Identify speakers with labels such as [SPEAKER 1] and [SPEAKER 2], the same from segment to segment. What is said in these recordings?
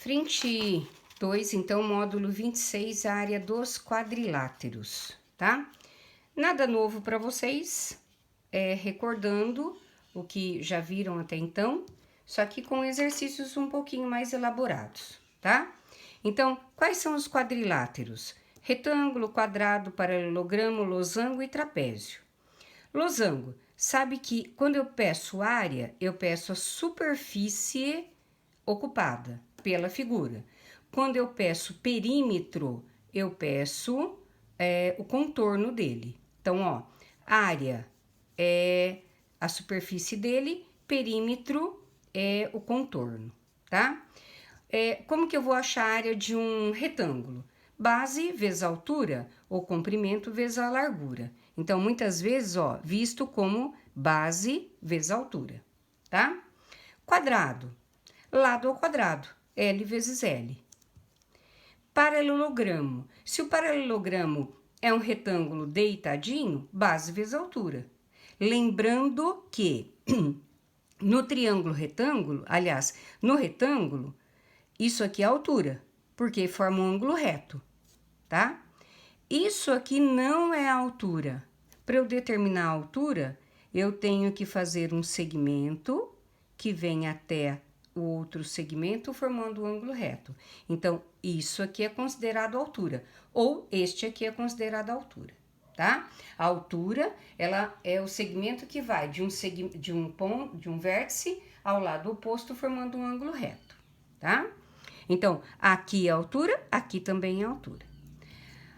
[SPEAKER 1] Frente 2, então, módulo 26, a área dos quadriláteros, tá? Nada novo para vocês, recordando o que já viram até então, só que com exercícios um pouquinho mais elaborados, tá? Então, quais são os quadriláteros? Retângulo, quadrado, paralelogramo, losango e trapézio. Losango, sabe que quando eu peço área, eu peço a superfície ocupada pela figura. Quando eu peço perímetro, eu peço o contorno dele. Então, ó, área é a superfície dele, perímetro é o contorno, tá? Como que eu vou achar a área de um retângulo? Base vezes altura, ou comprimento vezes a largura. Então, muitas vezes, ó, visto como base vezes altura, tá? Quadrado, lado ao quadrado, L vezes L. Paralelogramo, se o paralelogramo é um retângulo deitadinho, base vezes altura. Lembrando que no triângulo retângulo, aliás, no retângulo, isso aqui é a altura, porque forma um ângulo reto, tá? Isso aqui não é a altura. Para eu determinar a altura, eu tenho que fazer um segmento que vem até o outro segmento formando um ângulo reto. Então, isso aqui é considerado altura, ou este aqui é considerado altura, tá? A altura, ela é o segmento que vai de um vértice ao lado oposto formando um ângulo reto, tá? Então, aqui é altura, aqui também é altura.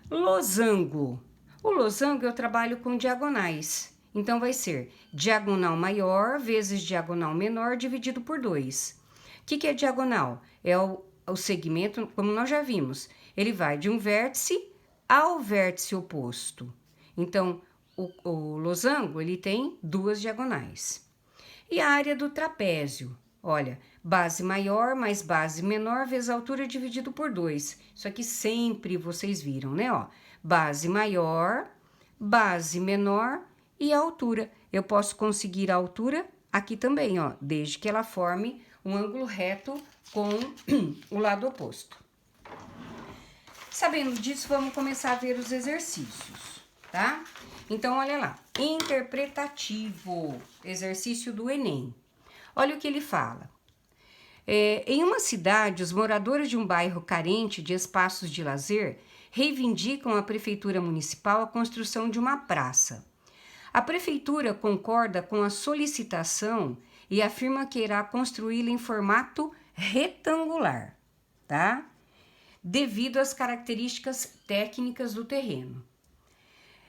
[SPEAKER 1] Losango. O losango eu trabalho com diagonais. Então, vai ser diagonal maior vezes diagonal menor dividido por 2. O que é diagonal? É o segmento, como nós já vimos, ele vai de um vértice ao vértice oposto. Então, o losango, ele tem duas diagonais. E a área do trapézio? Olha, base maior mais base menor vezes altura dividido por 2. Isso aqui sempre vocês viram, né? Ó, base maior, base menor e a altura. Eu posso conseguir a altura aqui também, ó, desde que ela forme um ângulo reto com o lado oposto. Sabendo disso, vamos começar a ver os exercícios, tá? Então, olha lá. Interpretativo, exercício do Enem. Olha o que ele fala. Em uma cidade, os moradores de um bairro carente de espaços de lazer reivindicam à prefeitura municipal a construção de uma praça. A prefeitura concorda com a solicitação e afirma que irá construí-la em formato retangular, tá? Devido às características técnicas do terreno.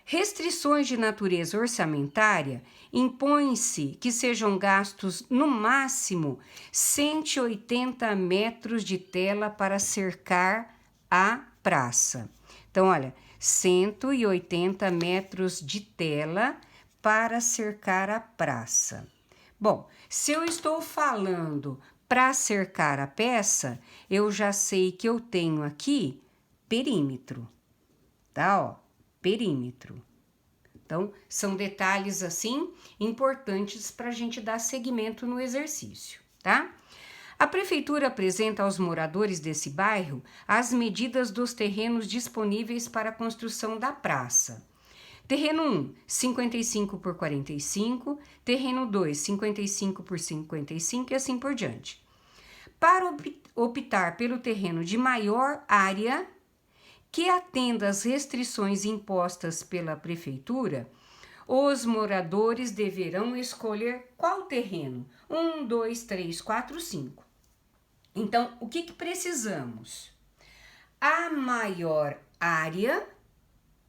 [SPEAKER 1] Restrições de natureza orçamentária impõem-se que sejam gastos no máximo 180 metros de tela para cercar a praça. Então, olha, 180 metros de tela para cercar a praça. Bom, se eu estou falando para cercar a peça, eu já sei que eu tenho aqui perímetro, tá? Ó, perímetro. Então, são detalhes assim importantes para a gente dar seguimento no exercício, tá? A prefeitura apresenta aos moradores desse bairro as medidas dos terrenos disponíveis para a construção da praça. Terreno 1, 55 por 45, terreno 2, 55 por 55 e assim por diante. Para optar pelo terreno de maior área, que atenda às restrições impostas pela prefeitura, os moradores deverão escolher qual terreno? 1, 2, 3, 4, 5. Então, o que precisamos? A maior área,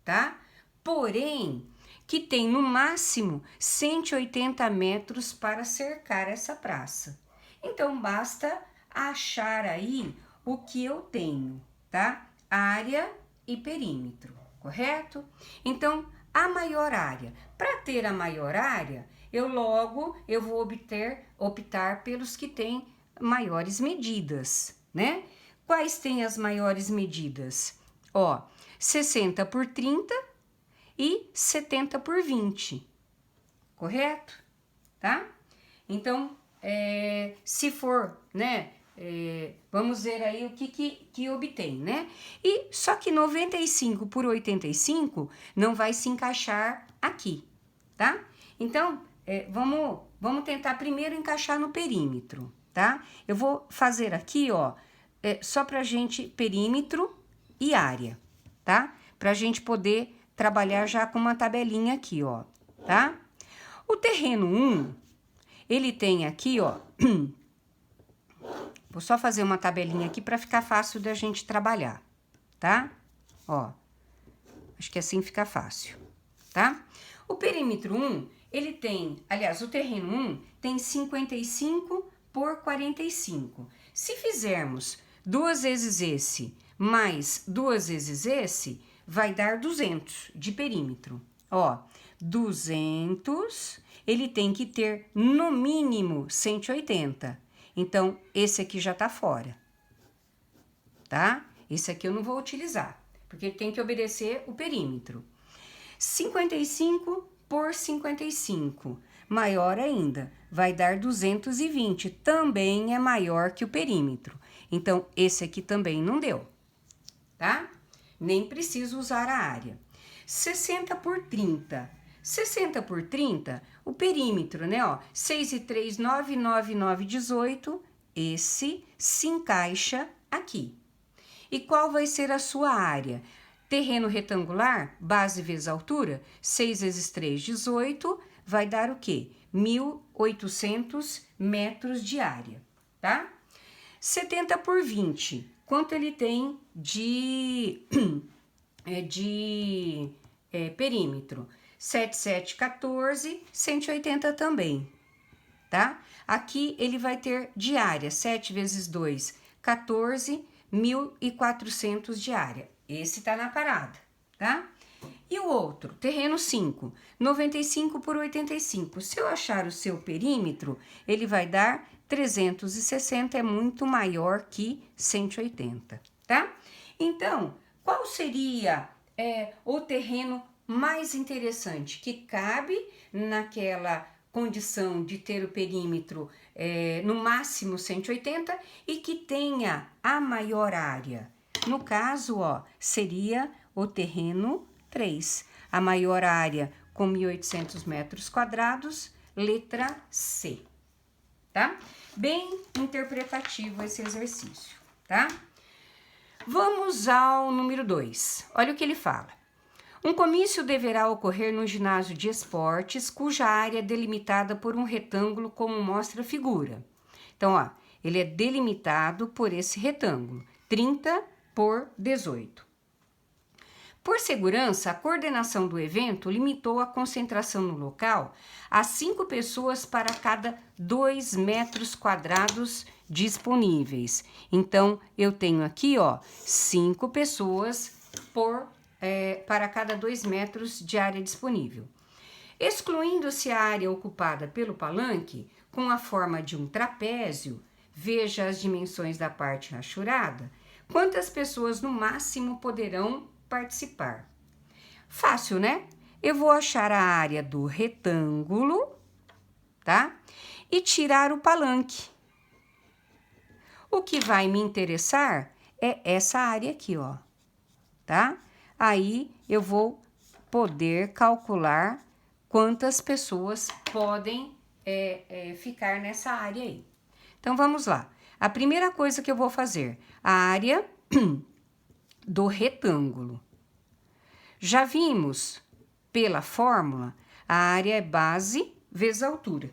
[SPEAKER 1] tá? Porém, que tem no máximo 180 metros para cercar essa praça. Então, basta achar aí o que eu tenho, tá? Área e perímetro, correto? Então, a maior área. Para ter a maior área, eu vou optar pelos que têm maiores medidas, né? Quais têm as maiores medidas? Ó, 60 por 30 e 70 por 20, correto? Tá? Então, se for, né, vamos ver aí o que obtém, né? E só que 95 por 85 não vai se encaixar aqui, tá? Então, vamos tentar primeiro encaixar no perímetro, tá? Eu vou fazer aqui, ó, só pra gente perímetro e área, tá? Pra gente poder trabalhar já com uma tabelinha aqui, ó, tá? O terreno 1, ele tem aqui, ó, vou só fazer uma tabelinha aqui para ficar fácil da gente trabalhar, tá? Ó, acho que assim fica fácil, tá? O perímetro 1, ele tem, aliás, o terreno 1 tem 55 por 45. Se fizermos 2 vezes esse mais 2 vezes esse, vai dar 200 de perímetro. Ó, 200, ele tem que ter no mínimo 180. Então, esse aqui já tá fora, tá? Esse aqui eu não vou utilizar, porque ele tem que obedecer o perímetro. 55 por 55, maior ainda, vai dar 220, também é maior que o perímetro. Então, esse aqui também não deu, tá? Nem preciso usar a área. 60 por 30. 60 por 30, o perímetro, né, ó, 6 e 3, 9, 9, 9, 18, esse se encaixa aqui. E qual vai ser a sua área? Terreno retangular, base vezes altura, 6 vezes 3, 18, vai dar o quê? 1.800 metros de área, tá? 70 por 20, quanto ele tem de perímetro? 7, 7, 14, 180 também, tá? Aqui ele vai ter de área, 7 vezes 2, 14, 1.400 de área. Esse tá na parada, tá? E o outro, terreno 5, 95 por 85. Se eu achar o seu perímetro, ele vai dar 360, é muito maior que 180, tá? Então, qual seria o terreno mais interessante, que cabe naquela condição de ter o perímetro no máximo 180 e que tenha a maior área? No caso, ó, seria o terreno 3, a maior área com 1.800 metros quadrados, letra C, tá? Bem interpretativo esse exercício, tá? Vamos ao número 2, olha o que ele fala. Um comício deverá ocorrer no ginásio de esportes, cuja área é delimitada por um retângulo, como mostra a figura. Então, ó, ele é delimitado por esse retângulo, 30 por 18. Por segurança, a coordenação do evento limitou a concentração no local a 5 pessoas para cada 2 metros quadrados disponíveis. Então, eu tenho aqui, ó, 5 pessoas para cada 2 metros de área disponível. Excluindo-se a área ocupada pelo palanque, com a forma de um trapézio, veja as dimensões da parte rachurada, quantas pessoas no máximo poderão participar? Fácil, né? Eu vou achar a área do retângulo, tá? E tirar o palanque. O que vai me interessar é essa área aqui, ó, tá? Aí eu vou poder calcular quantas pessoas podem ficar nessa área aí. Então, vamos lá. A primeira coisa que eu vou fazer, a área do retângulo. Já vimos pela fórmula, a área é base vezes altura,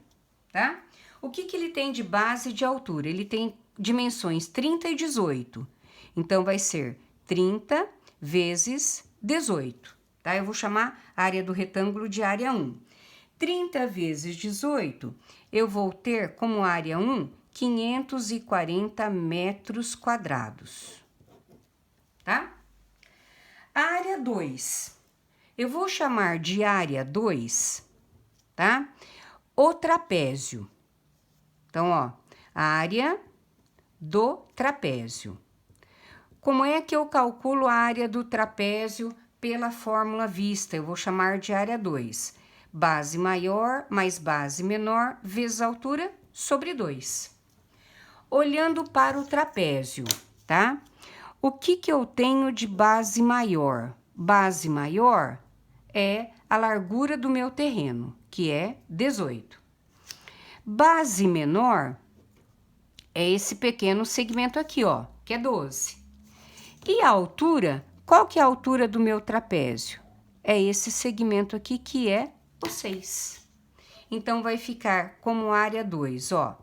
[SPEAKER 1] tá? O que ele tem de base e de altura? Ele tem dimensões 30 e 18. Então, vai ser 30 vezes 18, tá? Eu vou chamar a área do retângulo de área 1. 30 vezes 18, eu vou ter como área 1, 540 metros quadrados, tá? A área 2, eu vou chamar de área 2, tá? O trapézio. Então, ó, a área do trapézio. Como é que eu calculo a área do trapézio pela fórmula vista? Eu vou chamar de área 2. Base maior mais base menor vezes altura sobre 2. olhando para o trapézio, tá? O que eu tenho de base maior? Base maior é a largura do meu terreno, que é 18. Base menor é esse pequeno segmento aqui, ó, que é 12. E a altura, qual que é a altura do meu trapézio? É esse segmento aqui, que é o 6. Então, vai ficar como área 2, ó.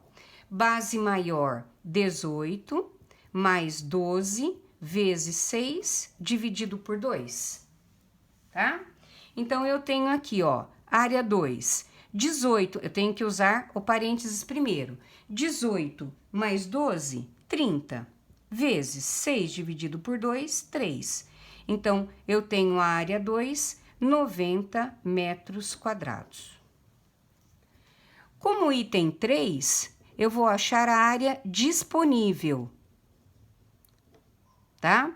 [SPEAKER 1] Base maior, 18, mais 12, vezes 6, dividido por 2, tá? Então, eu tenho aqui, ó, área 2, 18, eu tenho que usar o parênteses primeiro. 18 mais 12, 30, vezes 6 dividido por 2, 3. Então, eu tenho a área 2, 90 metros quadrados. Como item 3, eu vou achar a área disponível, tá?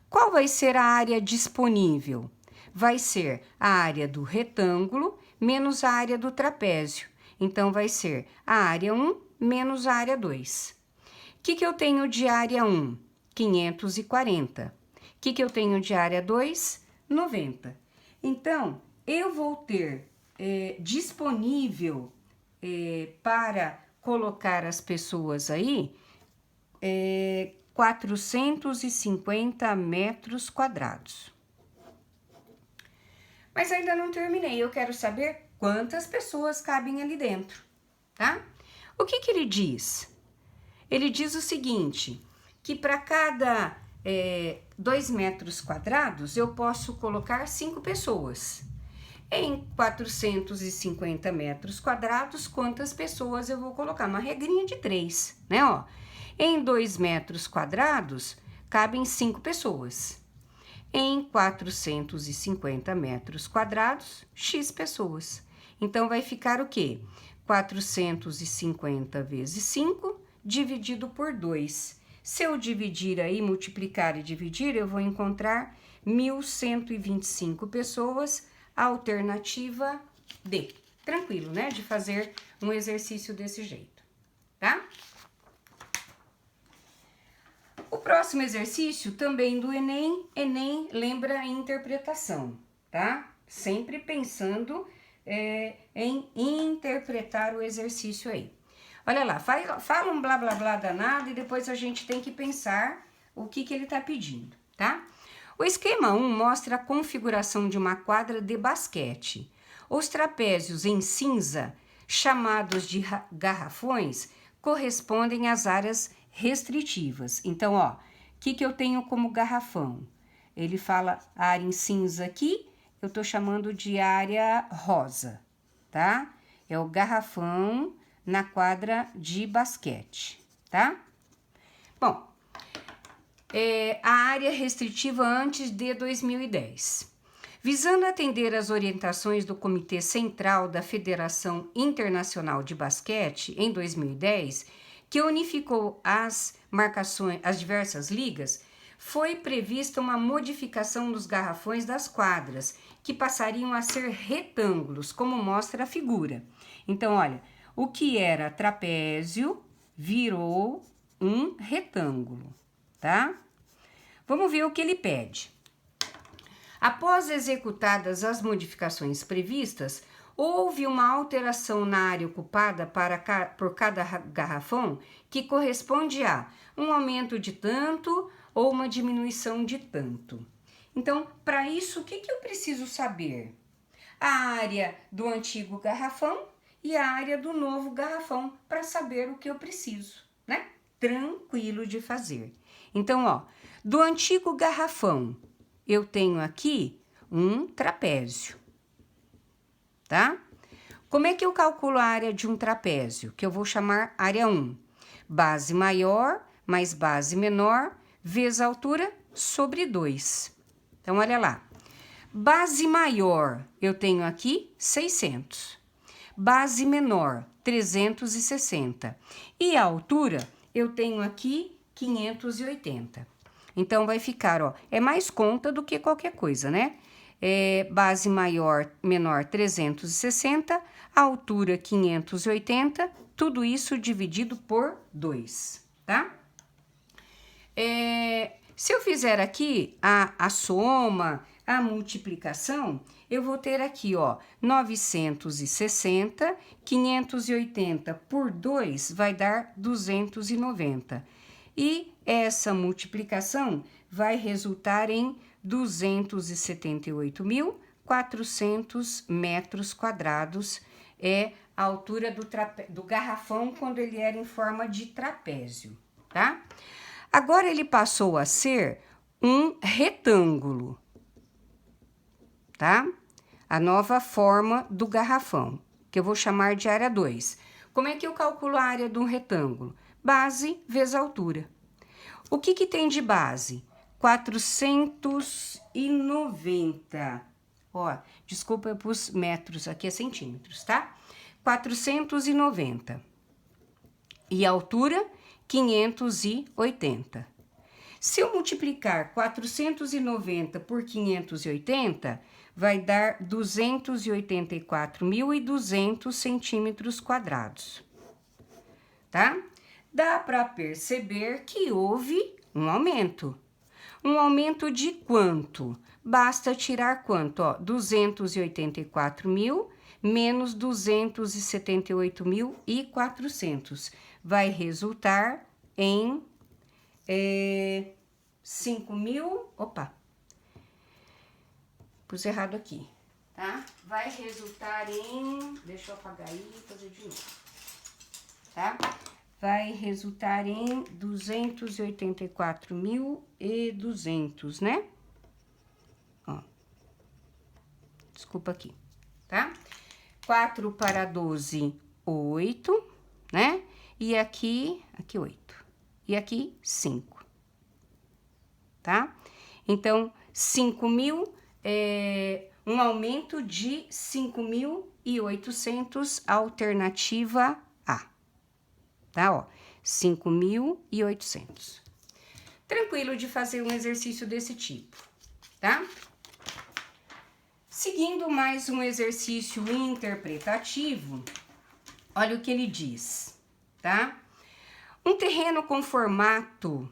[SPEAKER 1] Qual vai ser a área disponível? Vai ser a área do retângulo menos a área do trapézio. Então, vai ser a área 1 menos a área 2. O que eu tenho de área 1? 540. O que eu tenho de área 2? 90. Então, eu vou ter disponível para colocar as pessoas aí 450 metros quadrados. Mas ainda não terminei, eu quero saber quantas pessoas cabem ali dentro, tá? O que ele diz? Ele diz o seguinte, que para cada 2 metros quadrados, eu posso colocar 5 pessoas. Em 450 metros quadrados, quantas pessoas eu vou colocar? Uma regrinha de 3, né? Ó, em 2 metros quadrados, cabem 5 pessoas. Em 450 metros quadrados, X pessoas. Então, vai ficar o quê? 450 vezes 5, dividido por 2. Se eu dividir aí, multiplicar e dividir, eu vou encontrar 1.125 pessoas, alternativa D. Tranquilo, né? De fazer um exercício desse jeito, tá? O próximo exercício, também do Enem, lembra a interpretação, tá? Sempre pensando em interpretar o exercício aí. Olha lá, fala um blá blá blá danado e depois a gente tem que pensar o que ele tá pedindo, tá? O esquema 1 mostra a configuração de uma quadra de basquete. Os trapézios em cinza, chamados de garrafões, correspondem às áreas restritivas. Então, ó, o que eu tenho como garrafão? Ele fala área em cinza aqui, eu tô chamando de área rosa, tá? É o garrafão na quadra de basquete, tá? Bom, a área restritiva antes de 2010. Visando atender às orientações do Comitê Central da Federação Internacional de Basquete, em 2010, que unificou as diversas ligas, foi prevista uma modificação dos garrafões das quadras, que passariam a ser retângulos, como mostra a figura. Então, olha, o que era trapézio virou um retângulo, tá? Vamos ver o que ele pede. Após executadas as modificações previstas, houve uma alteração na área ocupada por cada garrafão que corresponde a um aumento de tanto ou uma diminuição de tanto. Então, para isso, o que eu preciso saber? A área do antigo garrafão e a área do novo garrafão, para saber o que eu preciso, né? Tranquilo de fazer. Então, ó, do antigo garrafão, eu tenho aqui um trapézio, tá? Como é que eu calculo a área de um trapézio? Que eu vou chamar área 1. Base maior mais base menor, vezes a altura, sobre 2. Então, olha lá. Base maior, eu tenho aqui 600. Base menor, 360. E a altura, eu tenho aqui 580. Então, vai ficar, ó, é mais conta do que qualquer coisa, né? Base maior, menor, 360, altura 580, tudo isso dividido por 2, tá? Se eu fizer aqui a soma, a multiplicação, eu vou ter aqui, ó, 960, 580 por 2 vai dar 290. E essa multiplicação vai resultar em 278.400 metros quadrados, é a altura do garrafão quando ele era em forma de trapézio, tá? Agora ele passou a ser um retângulo, tá? A nova forma do garrafão, que eu vou chamar de área 2. Como é que eu calculo a área de um retângulo? Base vezes altura. O que tem de base? 490. Ó, desculpa, eu pus metros, aqui é centímetros, tá? 490. E a altura, 580. Se eu multiplicar 490 por 580, vai dar 284.200 centímetros quadrados, tá? Dá para perceber que houve um aumento. Um aumento de quanto? Basta tirar quanto? Ó, 284.000 menos 278.400. Vai resultar em 5.000... Opa! Pus errado aqui, tá? Vai resultar em... Deixa eu apagar aí e fazer de novo, tá? Vai resultar em 284.200, né? Ó. Desculpa aqui, tá? 4 para 12, 8, né? E aqui 8. E aqui, 5. Tá? Então, 5.000, um aumento de 5.800, alternativa A. Tá, ó, 5.800. Tranquilo de fazer um exercício desse tipo, tá? Seguindo mais um exercício interpretativo, olha o que ele diz, tá? Um terreno com o formato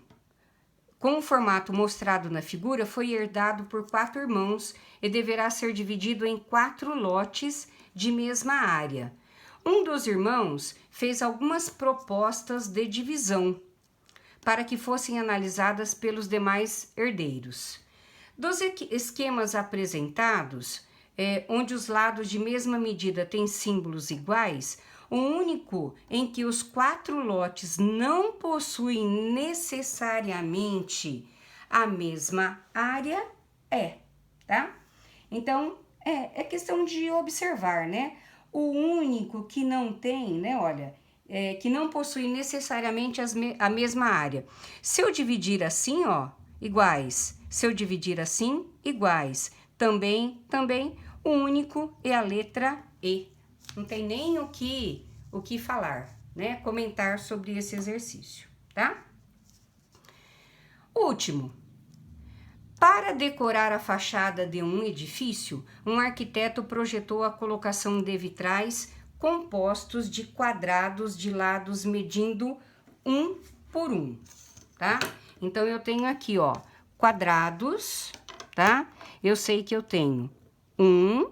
[SPEAKER 1] mostrado na figura foi herdado por 4 irmãos e deverá ser dividido em 4 lotes de mesma área. Um dos irmãos fez algumas propostas de divisão para que fossem analisadas pelos demais herdeiros. Dos esquemas apresentados, onde os lados de mesma medida têm símbolos iguais, o único em que os 4 lotes não possuem necessariamente a mesma área tá? Então, é questão de observar, né? O único que não tem, né, olha, que não possui necessariamente a mesma área. Se eu dividir assim, ó, iguais. Se eu dividir assim, iguais. Também, o único é a letra E. Não tem nem o que falar, né? Comentar sobre esse exercício, tá? Último. Para decorar a fachada de um edifício, um arquiteto projetou a colocação de vitrais compostos de quadrados de lados medindo 1 por 1, tá? Então, eu tenho aqui, ó, quadrados, tá? Eu sei que eu tenho 1,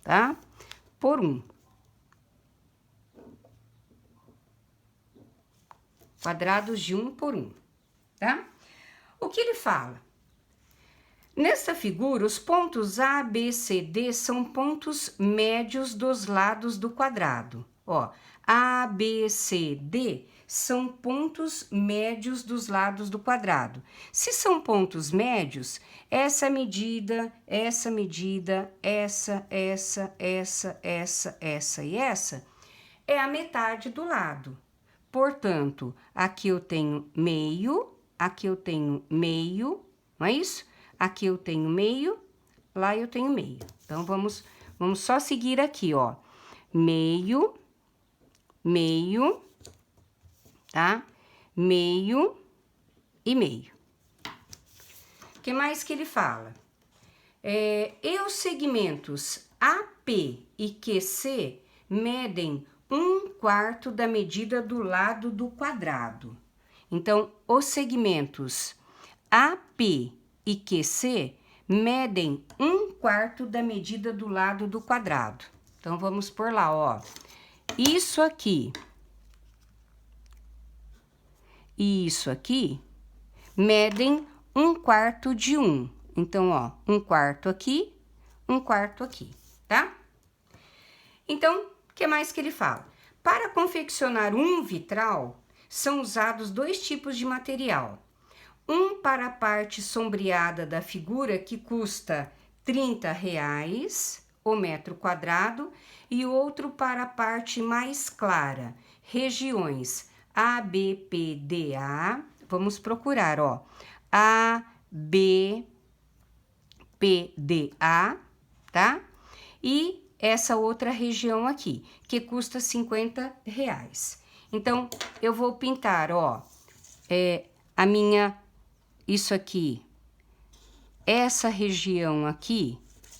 [SPEAKER 1] tá? Por 1. Quadrados de 1 por 1, tá? O que ele fala? Nesta figura, os pontos A, B, C, D são pontos médios dos lados do quadrado. Ó, A, B, C, D são pontos médios dos lados do quadrado. Se são pontos médios, essa medida, essa e essa é a metade do lado. Portanto, aqui eu tenho meio, aqui eu tenho meio, não é isso? Aqui eu tenho meio, lá eu tenho meio. Então, vamos só seguir aqui, ó. Meio, tá? Meio e meio. O que mais que ele fala? E os segmentos AP e QC medem 1/4 da medida do lado do quadrado. Então, os segmentos AP e QC medem 1/4 da medida do lado do quadrado. Então, vamos por lá, ó. Isso aqui e isso aqui medem 1/4 de 1. Então, ó, 1/4 aqui, 1/4 aqui, tá? Então, o que mais que ele fala? Para confeccionar um vitral, são usados 2 tipos de material. Um para a parte sombreada da figura, que custa R$30 o metro quadrado, e outro para a parte mais clara, regiões A, B, P, D, A. Vamos procurar, ó. A, B, P, D, A, tá? E essa outra região aqui, que custa R$50. Então, eu vou pintar, ó, isso aqui, essa região aqui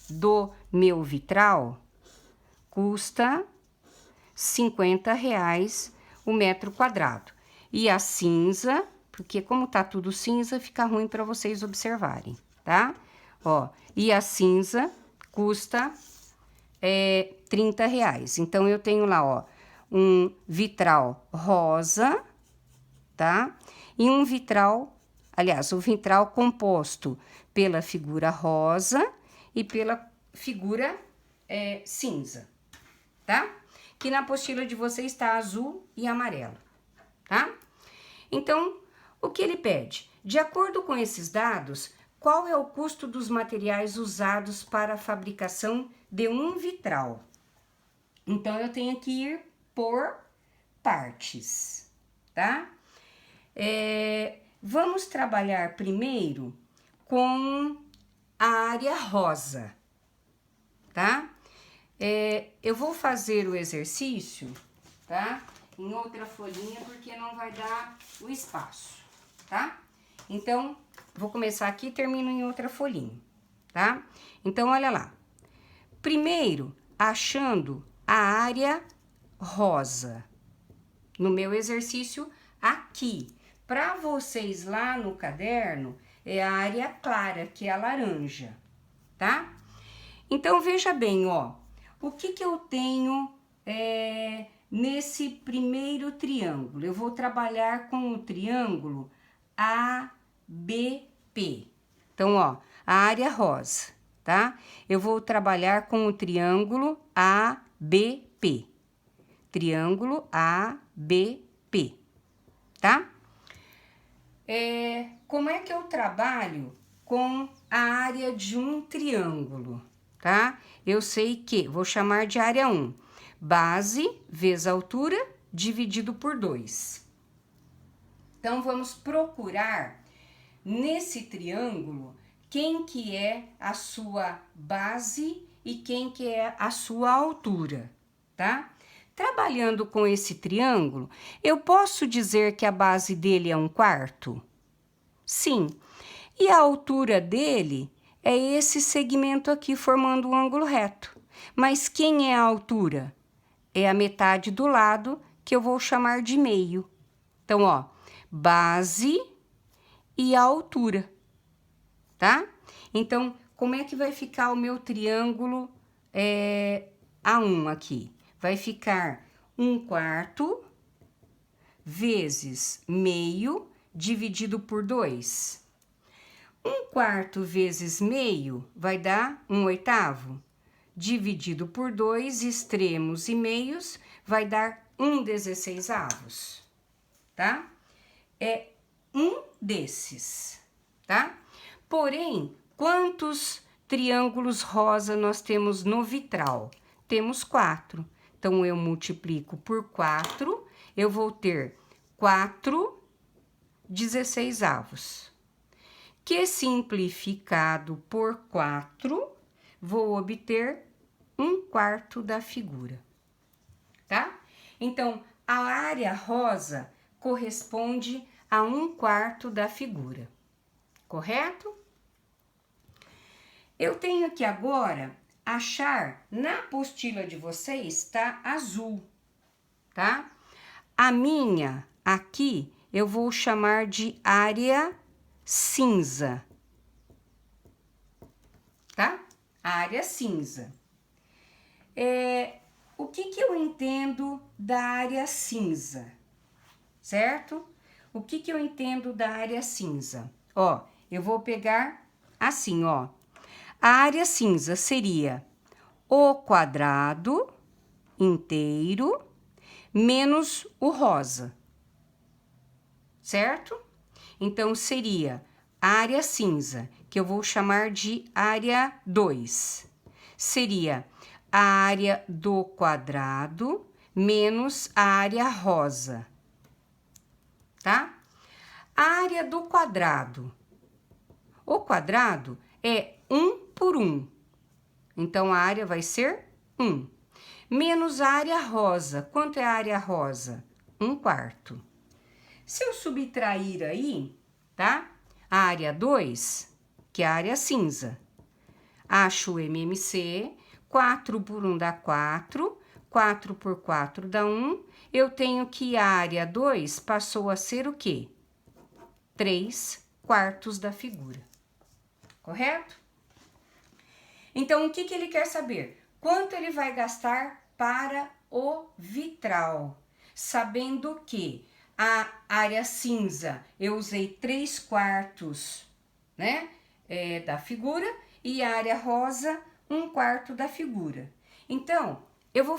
[SPEAKER 1] do meu vitral custa R$50 o metro quadrado. E a cinza, porque como tá tudo cinza, fica ruim para vocês observarem, tá? Ó, e a cinza custa R$30. Então, eu tenho lá, ó, um vitral rosa, tá? E um vitral, aliás, o vitral composto pela figura rosa e pela figura cinza, tá? Que na apostila de vocês está azul e amarelo, tá? Então, o que ele pede? De acordo com esses dados, qual é o custo dos materiais usados para a fabricação de um vitral? Então, eu tenho que ir por partes, tá? Vamos trabalhar primeiro com a área rosa, tá? Eu vou fazer o exercício, tá? Em outra folhinha, porque não vai dar o espaço, tá? Então, vou começar aqui e termino em outra folhinha, tá? Então, olha lá. Primeiro, achando a área rosa no meu exercício aqui. Para vocês lá no caderno, é a área clara, que é a laranja, tá? Então, veja bem, ó. O que eu tenho nesse primeiro triângulo? Eu vou trabalhar com o triângulo ABP. Então, ó, a área rosa, tá? Eu vou trabalhar com o triângulo ABP. Triângulo ABP, tá? Como é que eu trabalho com a área de um triângulo, tá? Eu sei que vou chamar de área 1. Base vezes altura dividido por 2. Então, vamos procurar nesse triângulo quem que é a sua base e quem que é a sua altura, tá? Trabalhando com esse triângulo, eu posso dizer que a base dele é 1/4? Sim. E a altura dele é esse segmento aqui formando um ângulo reto. Mas quem é a altura? É a metade do lado, que eu vou chamar de meio. Então, ó, base e a altura, tá? Então, como é que vai ficar o meu triângulo A1 aqui? Vai ficar 1/4 vezes meio dividido por 2. 1/4 vezes meio vai dar 1/8. Dividido por 2, extremos e meios, vai dar 1/16, tá? É um desses, tá? Porém, quantos triângulos rosa nós temos no vitral? Temos 4. Então, eu multiplico por 4, eu vou ter 4/16. Que simplificado por 4, vou obter 1/4 da figura, tá? Então, a área rosa corresponde a 1/4 da figura, correto? Eu tenho aqui agora achar, na apostila de vocês tá azul, tá? A minha aqui eu vou chamar de área cinza, tá? Área cinza. O que eu entendo da área cinza, certo? O que eu entendo da área cinza? Ó, eu vou pegar assim, ó. A área cinza seria o quadrado inteiro menos o rosa, certo? Então, seria a área cinza, que eu vou chamar de área 2. Seria a área do quadrado menos a área rosa, tá? A área do quadrado. O quadrado é 1 por 1. Então, a área vai ser 1. Menos a área rosa. Quanto é a área rosa? 1/4. Se eu subtrair aí, tá? A área 2, que é a área cinza. Acho o MMC, 4 por 1 dá 4, 4 por 4 dá 1. Eu tenho que a área 2 passou a ser o quê? 3/4 da figura. Correto? Então, o que ele quer saber? Quanto ele vai gastar para o vitral? Sabendo que a área cinza eu usei 3/4, né, da figura, e a área rosa 1/4 da figura. Então, eu vou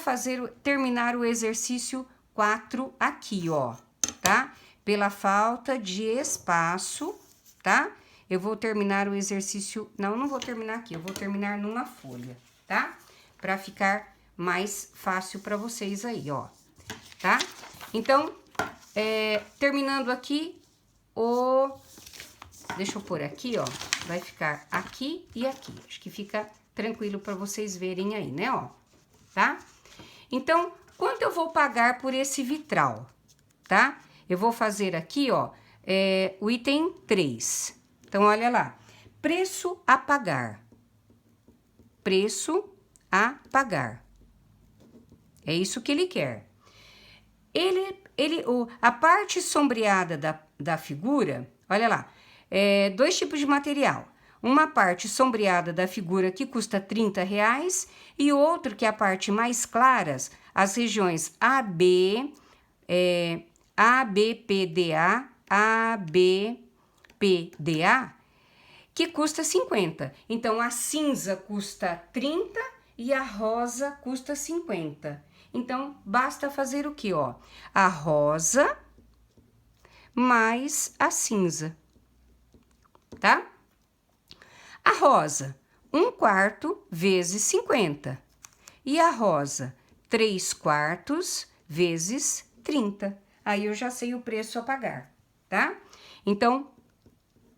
[SPEAKER 1] terminar o exercício 4 aqui, ó, tá? Pela falta de espaço, tá? Eu vou terminar o exercício... Não vou terminar aqui, eu vou terminar numa folha, tá? Pra ficar mais fácil pra vocês aí, ó, tá? Então, terminando aqui, deixa eu pôr aqui, ó, vai ficar aqui e aqui. Acho que fica tranquilo pra vocês verem aí, né, ó, tá? Então, quanto eu vou pagar por esse vitral, tá? Eu vou fazer aqui, ó, o item 3. Então, olha lá. Preço a pagar. Preço a pagar. É isso que ele quer. A parte sombreada da figura, olha lá, 2 tipos de material. Uma parte sombreada da figura que custa R$30 e outro que é a parte mais claras, as regiões AB, ABPDA, ABPDA, que custa 50. Então, a cinza custa 30 e a rosa custa 50. Então, basta fazer o quê, ó? A rosa mais a cinza, tá? A rosa, 1/4 vezes 50. E a rosa, 3/4 vezes 30. Aí, eu já sei o preço a pagar, tá? Então,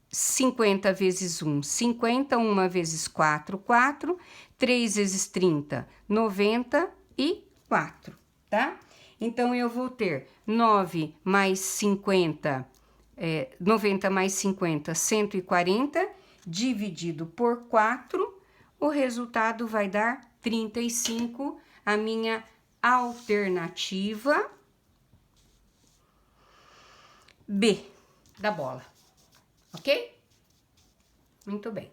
[SPEAKER 1] 50 vezes 1, 50, 1 vezes 4, 4, 3 vezes 30, 94, tá? Então, eu vou ter 9 mais 50, 90 mais 50, 140, dividido por 4, o resultado vai dar 35, a minha alternativa B da bola. Ok? Muito bem.